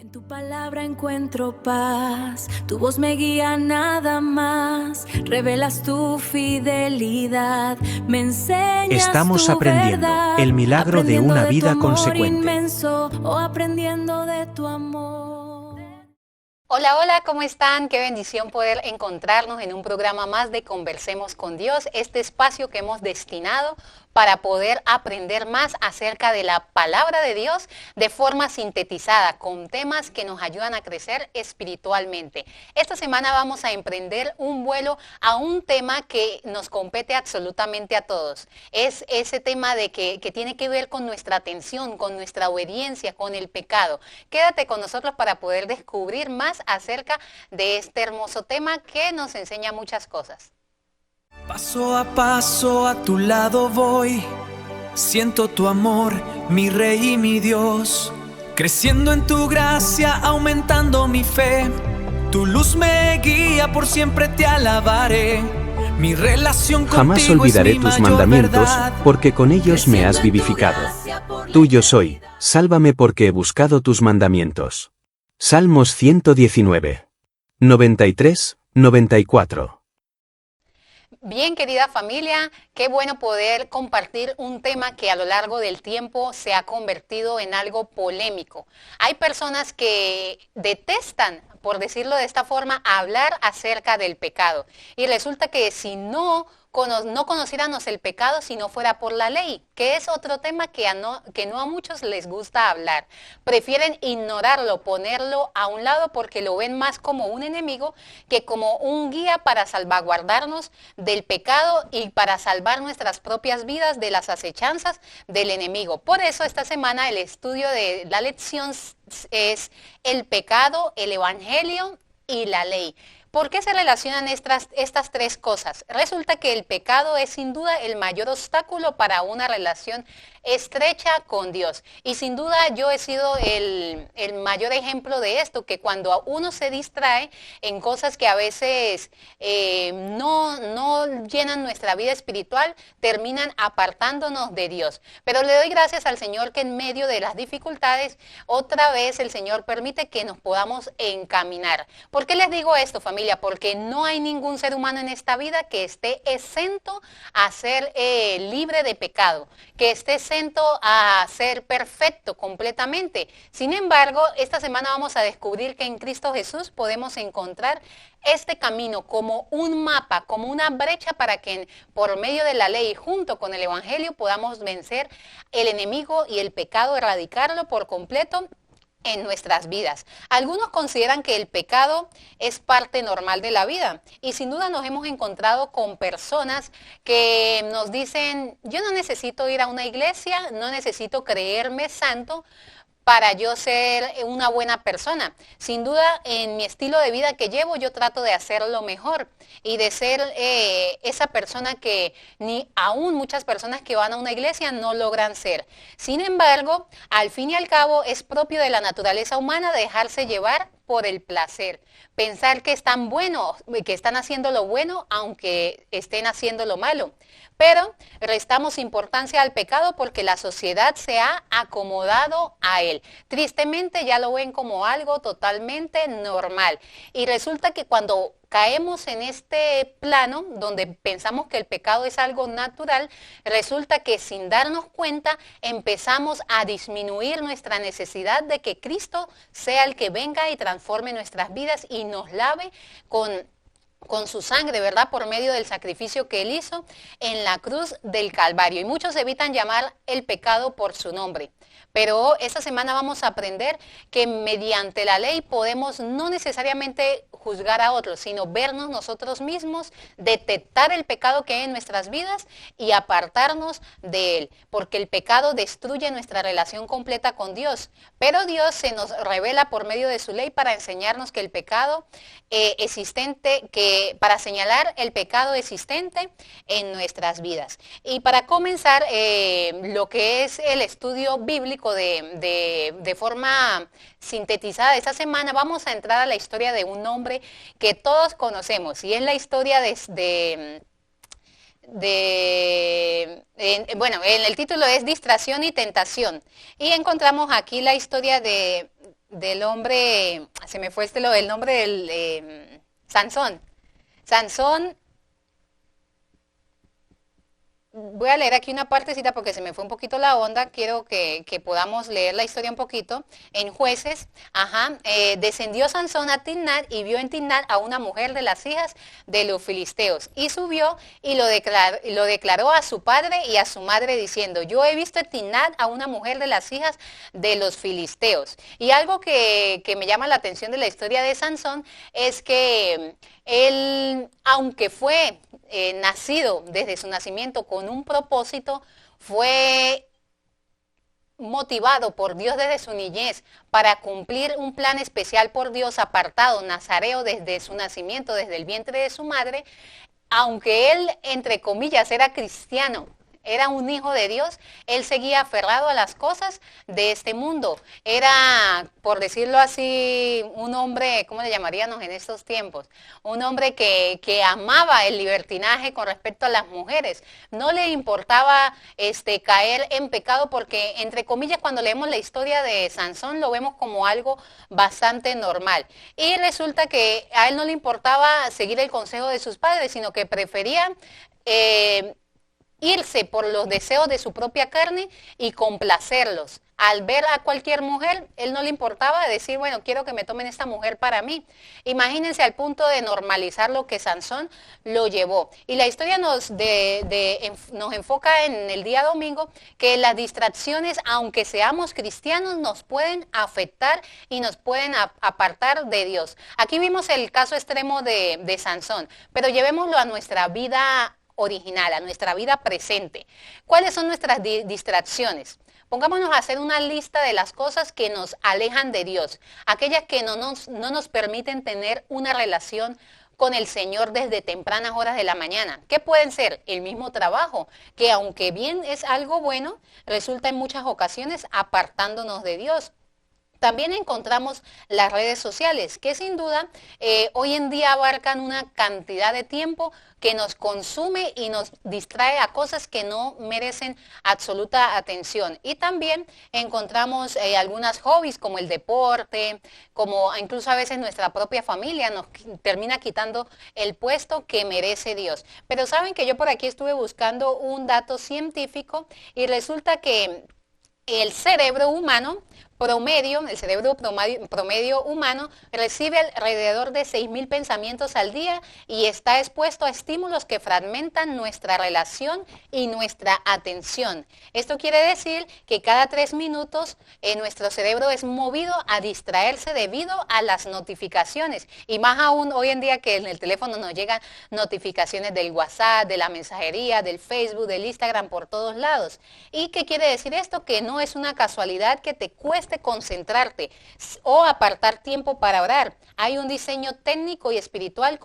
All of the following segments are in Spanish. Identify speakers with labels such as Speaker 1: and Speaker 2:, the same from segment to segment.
Speaker 1: En tu palabra encuentro paz, tu voz me guía nada más, revelas tu fidelidad, me enseñas
Speaker 2: Estamos
Speaker 1: tu
Speaker 2: aprendiendo
Speaker 1: verdad,
Speaker 2: el milagro de
Speaker 1: aprendiendo
Speaker 2: una
Speaker 1: tu
Speaker 2: vida
Speaker 1: amor
Speaker 2: consecuente.
Speaker 1: inmenso, o aprendiendo de tu amor.
Speaker 3: Hola, hola, ¿cómo están? Qué bendición poder encontrarnos en un programa más de Conversemos con Dios, este espacio que hemos destinado para poder aprender más acerca de la palabra de Dios de forma sintetizada, con temas que nos ayudan a crecer espiritualmente. Esta semana vamos a emprender un vuelo a un tema que nos compete absolutamente a todos. Es ese tema de que tiene que ver con nuestra atención, con nuestra obediencia, con el pecado. Quédate con nosotros para poder descubrir más acerca de este hermoso tema que nos enseña muchas cosas.
Speaker 4: Paso a paso a tu lado voy, siento tu amor, mi Rey y mi Dios, creciendo en tu gracia, aumentando mi fe, tu luz me guía, por siempre te alabaré, mi relación contigo
Speaker 2: Jamás olvidaré
Speaker 4: es mi
Speaker 2: tus
Speaker 4: mayor
Speaker 2: mandamientos,
Speaker 4: verdad.
Speaker 2: porque con ellos me has vivificado. Tuyo soy, sálvame porque he buscado tus mandamientos. Salmos 119. 93, 94.
Speaker 3: Bien, querida familia, qué bueno poder compartir un tema que a lo largo del tiempo se ha convertido en algo polémico. Hay personas que detestan, por decirlo de esta forma, hablar acerca del pecado. Y resulta que si no conociéramos el pecado si no fuera por la ley, que es otro tema que no a muchos les gusta hablar. Prefieren ignorarlo, ponerlo a un lado porque lo ven más como un enemigo que como un guía para salvaguardarnos del pecado y para salvar nuestras propias vidas de las acechanzas del enemigo. Por eso esta semana el estudio de la lección es el pecado, el evangelio y la ley. ¿Por qué se relacionan estas tres cosas? Resulta que el pecado es sin duda el mayor obstáculo para una relación estrecha con Dios. Y sin duda yo he sido el mayor ejemplo de esto, que cuando uno se distrae en cosas que a veces no llenan nuestra vida espiritual, terminan apartándonos de Dios. Pero le doy gracias al Señor que en medio de las dificultades, otra vez el Señor permite que nos podamos encaminar. ¿Por qué les digo esto, familia? Porque no hay ningún ser humano en esta vida que esté exento a ser libre de pecado, que esté exento a ser perfecto completamente. Sin embargo, esta semana vamos a descubrir que en Cristo Jesús podemos encontrar este camino como un mapa, como una brecha para que por medio de la ley, junto con el Evangelio, podamos vencer el enemigo y el pecado, erradicarlo por completo en nuestras vidas. Algunos consideran que el pecado es parte normal de la vida y sin duda nos hemos encontrado con personas que nos dicen, yo no necesito ir a una iglesia, no necesito creerme santo para yo ser una buena persona. Sin duda, en mi estilo de vida que llevo, yo trato de hacerlo mejor y de ser esa persona que ni aún muchas personas que van a una iglesia no logran ser. Sin embargo, al fin y al cabo, es propio de la naturaleza humana dejarse llevar por el placer, pensar que están buenos, que están haciendo lo bueno, aunque estén haciendo lo malo. Pero restamos importancia al pecado porque la sociedad se ha acomodado a él. Tristemente ya lo ven como algo totalmente normal. Y resulta que cuando caemos en este plano donde pensamos que el pecado es algo natural, resulta que sin darnos cuenta empezamos a disminuir nuestra necesidad de que Cristo sea el que venga y transforme nuestras vidas y nos lave con su sangre, ¿verdad? Por medio del sacrificio que Él hizo en la cruz del Calvario. Y muchos evitan llamar el pecado por su nombre. Pero esta semana vamos a aprender que mediante la ley podemos no necesariamente juzgar a otros, sino vernos nosotros mismos, detectar el pecado que hay en nuestras vidas y apartarnos de él. Porque el pecado destruye nuestra relación completa con Dios. Pero Dios se nos revela por medio de su ley para enseñarnos que el pecado para señalar el pecado existente en nuestras vidas. Y para comenzar lo que es el estudio bíblico de forma sintetizada esta semana, vamos a entrar a la historia de un hombre que todos conocemos y es la historia bueno, el título es Distracción y Tentación y encontramos aquí la historia de del hombre, se me fue el nombre del Sansón. Sansón, voy a leer aquí una partecita porque se me fue un poquito la onda. Quiero que podamos leer la historia un poquito. En Jueces, descendió Sansón a Timnat y vio en Timnat a una mujer de las hijas de los filisteos. Y subió y lo declaró a su padre y a su madre diciendo, yo he visto en Timnat a una mujer de las hijas de los filisteos. Y algo que me llama la atención de la historia de Sansón es que él, aunque fue nacido desde su nacimiento con un propósito, fue motivado por Dios desde su niñez para cumplir un plan especial por Dios, apartado, nazareo desde su nacimiento, desde el vientre de su madre. Aunque él, entre comillas, era cristiano, era un hijo de Dios, él seguía aferrado a las cosas de este mundo. Era, por decirlo así, un hombre, ¿cómo le llamaríamos en estos tiempos? Un hombre que amaba el libertinaje con respecto a las mujeres. No le importaba caer en pecado porque, entre comillas, cuando leemos la historia de Sansón lo vemos como algo bastante normal. Y resulta que a él no le importaba seguir el consejo de sus padres, sino que prefería irse por los deseos de su propia carne y complacerlos. Al ver a cualquier mujer, él no le importaba decir, bueno, quiero que me tomen esta mujer para mí. Imagínense al punto de normalizar lo que Sansón lo llevó. Y la historia nos enfoca en el día domingo que las distracciones, aunque seamos cristianos, nos pueden afectar y nos pueden apartar de Dios. Aquí vimos el caso extremo de Sansón, pero llevémoslo a nuestra vida original, a nuestra vida presente. ¿Cuáles son nuestras distracciones? Pongámonos a hacer una lista de las cosas que nos alejan de Dios, aquellas que no nos permiten tener una relación con el Señor desde tempranas horas de la mañana. ¿Qué pueden ser? El mismo trabajo, que aunque bien es algo bueno, resulta en muchas ocasiones apartándonos de Dios. También encontramos las redes sociales, que sin duda hoy en día abarcan una cantidad de tiempo que nos consume y nos distrae a cosas que no merecen absoluta atención. Y también encontramos algunos hobbies como el deporte, como incluso a veces nuestra propia familia nos termina quitando el puesto que merece Dios. Pero saben que yo por aquí estuve buscando un dato científico y resulta que el cerebro humano promedio humano recibe alrededor de 6.000 pensamientos al día y está expuesto a estímulos que fragmentan nuestra relación y nuestra atención. Esto quiere decir que cada 3 minutos nuestro cerebro es movido a distraerse debido a las notificaciones. Y más aún hoy en día que en el teléfono nos llegan notificaciones del WhatsApp, de la mensajería, del Facebook, del Instagram, por todos lados. ¿Y qué quiere decir esto? Que no es una casualidad que te cueste concentrarte o apartar tiempo para orar. Hay un diseño técnico y espiritual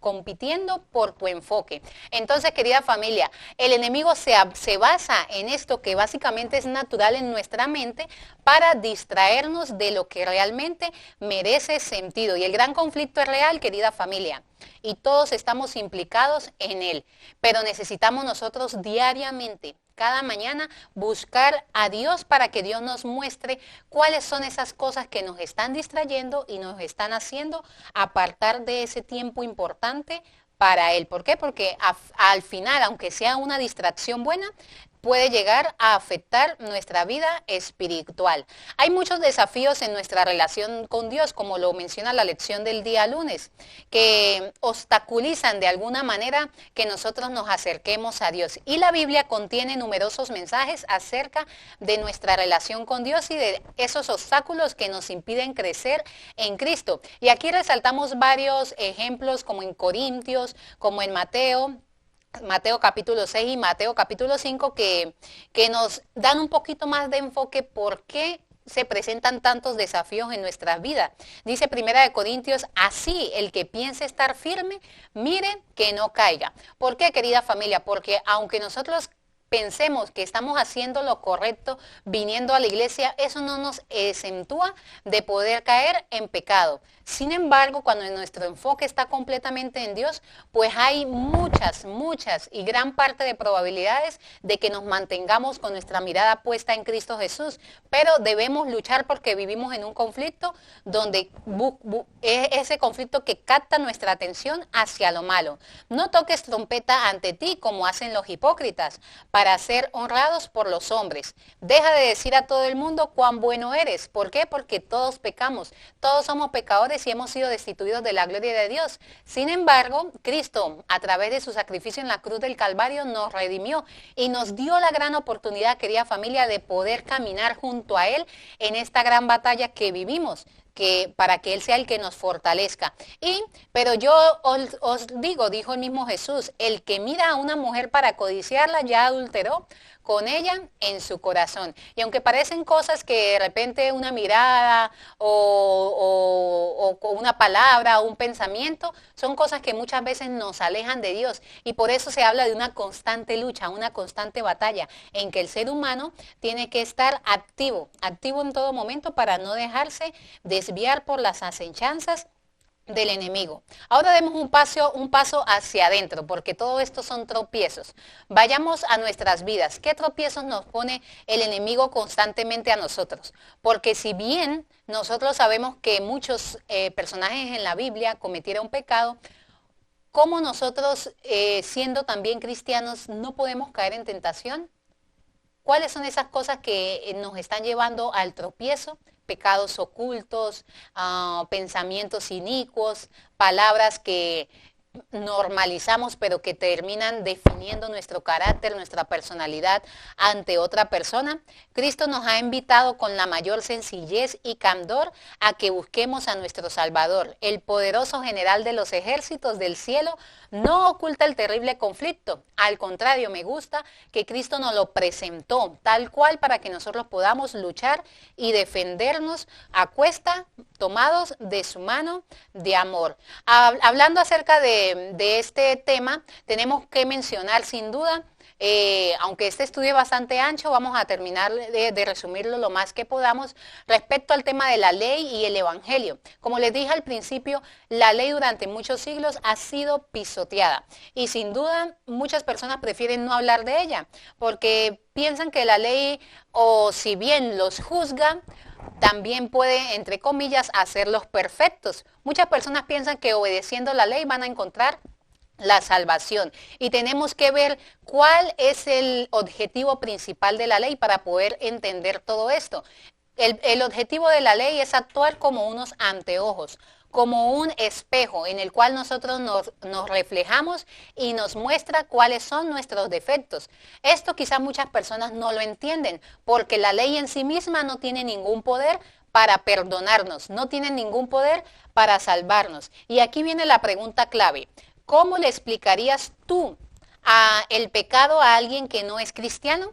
Speaker 3: compitiendo por tu enfoque. Entonces, querida familia, el enemigo se basa en esto que básicamente es natural en nuestra mente para distraernos de lo que realmente merece sentido. Y el gran conflicto es real, querida familia, y todos estamos implicados en él, pero necesitamos nosotros diariamente, cada mañana, buscar a Dios para que Dios nos muestre cuáles son esas cosas que nos están distrayendo y nos están haciendo apartar de ese tiempo importante para Él. ¿Por qué? Porque al final, aunque sea una distracción buena, puede llegar a afectar nuestra vida espiritual. Hay muchos desafíos en nuestra relación con Dios, como lo menciona la lección del día lunes, que obstaculizan de alguna manera que nosotros nos acerquemos a Dios. Y la Biblia contiene numerosos mensajes acerca de nuestra relación con Dios y de esos obstáculos que nos impiden crecer en Cristo. Y aquí resaltamos varios ejemplos, como en Corintios, como en Mateo capítulo 6 y Mateo capítulo 5, que nos dan un poquito más de enfoque por qué se presentan tantos desafíos en nuestras vidas. Dice 1 Corintios, así el que piense estar firme, mire que no caiga. ¿Por qué, querida familia? Porque aunque nosotros pensemos que estamos haciendo lo correcto viniendo a la iglesia, eso no nos exentúa de poder caer en pecado. Sin embargo, cuando nuestro enfoque está completamente en Dios, pues hay muchas y gran parte de probabilidades de que nos mantengamos con nuestra mirada puesta en Cristo Jesús. Pero debemos luchar porque vivimos en un conflicto donde es ese conflicto que capta nuestra atención hacia lo malo. No toques trompeta ante ti como hacen los hipócritas, para ser honrados por los hombres. Deja de decir a todo el mundo cuán bueno eres. ¿Por qué? Porque todos pecamos, todos somos pecadores y hemos sido destituidos de la gloria de Dios. Sin embargo, Cristo, a través de su sacrificio en la cruz del Calvario, nos redimió y nos dio la gran oportunidad, querida familia, de poder caminar junto a Él en esta gran batalla que vivimos, para que Él sea el que nos fortalezca. Pero yo os digo, dijo el mismo Jesús, el que mira a una mujer para codiciarla ya adulteró con ella en su corazón. Y aunque parecen cosas que de repente una mirada o una palabra o un pensamiento, son cosas que muchas veces nos alejan de Dios. Y por eso se habla de una constante lucha, una constante batalla, en que el ser humano tiene que estar activo en todo momento para no dejarse desviar por las asechanzas del enemigo. Ahora demos un paso hacia adentro, porque todo esto son tropiezos. Vayamos a nuestras vidas. ¿Qué tropiezos nos pone el enemigo constantemente a nosotros? Porque si bien nosotros sabemos que muchos personajes en la Biblia cometieron pecado, ¿cómo nosotros, siendo también cristianos, no podemos caer en tentación? ¿Cuáles son esas cosas que nos están llevando al tropiezo? Pecados ocultos, pensamientos inicuos, palabras que normalizamos pero que terminan definiendo nuestro carácter, nuestra personalidad ante otra persona. Cristo nos ha invitado con la mayor sencillez y candor a que busquemos a nuestro Salvador. El poderoso general de los ejércitos del cielo no oculta el terrible conflicto. Al contrario, me gusta que Cristo nos lo presentó tal cual para que nosotros podamos luchar y defendernos a cuesta, tomados de su mano de amor. Hablando acerca de este tema, tenemos que mencionar sin duda, aunque este estudio es bastante ancho, vamos a terminar de resumirlo lo más que podamos respecto al tema de la ley y el evangelio. Como les dije al principio, la ley durante muchos siglos ha sido pisoteada y sin duda muchas personas prefieren no hablar de ella porque piensan que la ley, o si bien los juzga, también puede, entre comillas, hacerlos perfectos. Muchas personas piensan que obedeciendo la ley van a encontrar la salvación. Y tenemos que ver cuál es el objetivo principal de la ley para poder entender todo esto. El objetivo de la ley es actuar como unos anteojos, como un espejo en el cual nosotros nos reflejamos y nos muestra cuáles son nuestros defectos. Esto quizás muchas personas no lo entienden, porque la ley en sí misma no tiene ningún poder para perdonarnos, no tiene ningún poder para salvarnos. Y aquí viene la pregunta clave. ¿Cómo le explicarías tú el pecado a alguien que no es cristiano?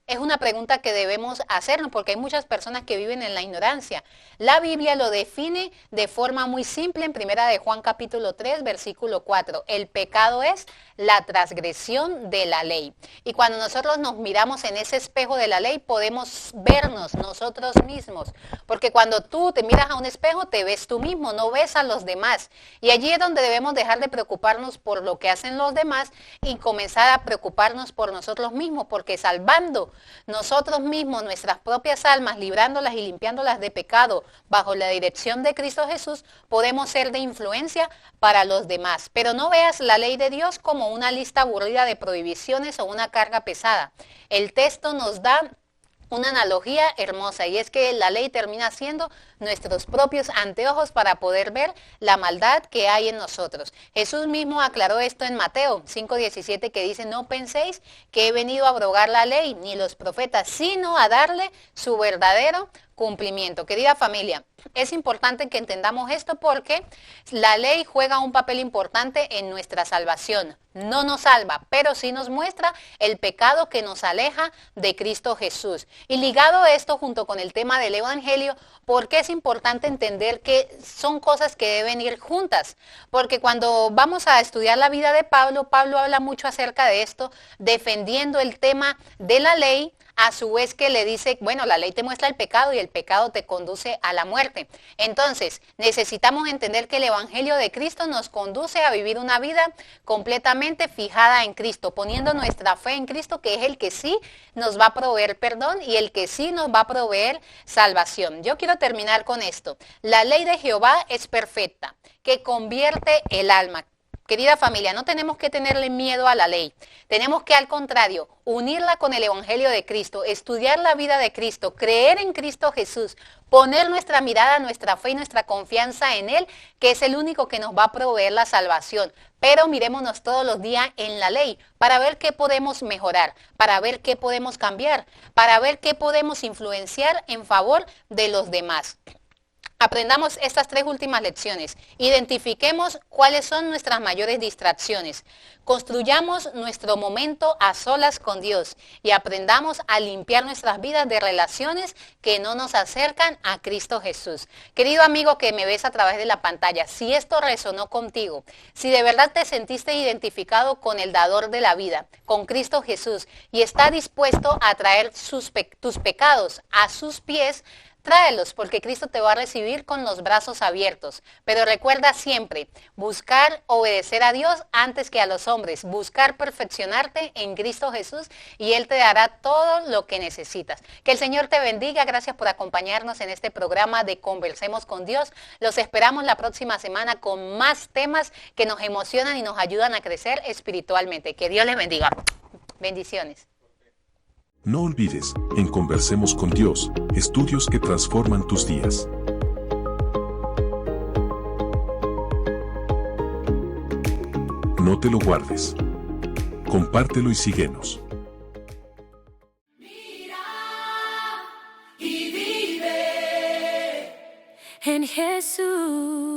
Speaker 3: Es una pregunta que debemos hacernos porque hay muchas personas que viven en la ignorancia. La Biblia lo define de forma muy simple en 1 de Juan capítulo 3, versículo 4. El pecado es la transgresión de la ley. Y cuando nosotros nos miramos en ese espejo de la ley, podemos vernos nosotros mismos. Porque cuando tú te miras a un espejo, te ves tú mismo, no ves a los demás. Y allí es donde debemos dejar de preocuparnos por lo que hacen los demás y comenzar a preocuparnos por nosotros mismos, porque salvando nosotros mismos nuestras propias almas, librándolas y limpiándolas de pecado bajo la dirección de Cristo Jesús, podemos ser de influencia para los demás. Pero no veas la ley de Dios como una lista aburrida de prohibiciones o una carga pesada. El texto nos da una analogía hermosa y es que la ley termina siendo nuestros propios anteojos para poder ver la maldad que hay en nosotros. Jesús mismo aclaró esto en Mateo 5:17 que dice: no penséis que he venido a abrogar la ley ni los profetas, sino a darle su verdadero cumplimiento. Querida familia, es importante que entendamos esto porque la ley juega un papel importante en nuestra salvación. No nos salva, pero sí nos muestra el pecado que nos aleja de Cristo Jesús. Y ligado a esto junto con el tema del Evangelio, ¿por qué es importante entender que son cosas que deben ir juntas? Porque cuando vamos a estudiar la vida de Pablo, Pablo habla mucho acerca de esto, defendiendo el tema de la ley, a su vez que le dice, bueno, la ley te muestra el pecado y el pecado te conduce a la muerte. Entonces, necesitamos entender que el Evangelio de Cristo nos conduce a vivir una vida completamente fijada en Cristo, poniendo nuestra fe en Cristo, que es el que sí nos va a proveer perdón y el que sí nos va a proveer salvación. Yo quiero terminar con esto. La ley de Jehová es perfecta, que convierte el alma. Querida familia, no tenemos que tenerle miedo a la ley. Tenemos que, al contrario, unirla con el Evangelio de Cristo, estudiar la vida de Cristo, creer en Cristo Jesús, poner nuestra mirada, nuestra fe y nuestra confianza en Él, que es el único que nos va a proveer la salvación. Pero mirémonos todos los días en la ley para ver qué podemos mejorar, para ver qué podemos cambiar, para ver qué podemos influenciar en favor de los demás. Aprendamos estas 3 últimas lecciones. Identifiquemos cuáles son nuestras mayores distracciones. Construyamos nuestro momento a solas con Dios y aprendamos a limpiar nuestras vidas de relaciones que no nos acercan a Cristo Jesús. Querido amigo que me ves a través de la pantalla, si esto resonó contigo, si de verdad te sentiste identificado con el dador de la vida, con Cristo Jesús, y está dispuesto a traer tus pecados a sus pies, tráelos, porque Cristo te va a recibir con los brazos abiertos. Pero recuerda siempre, buscar obedecer a Dios antes que a los hombres, buscar perfeccionarte en Cristo Jesús y Él te dará todo lo que necesitas. Que el Señor te bendiga, gracias por acompañarnos en este programa de Conversemos con Dios. Los esperamos la próxima semana con más temas que nos emocionan y nos ayudan a crecer espiritualmente. Que Dios les bendiga. Bendiciones.
Speaker 5: No olvides, en Conversemos con Dios, estudios que transforman tus días. No te lo guardes. Compártelo y síguenos.
Speaker 1: Mira y vive en Jesús.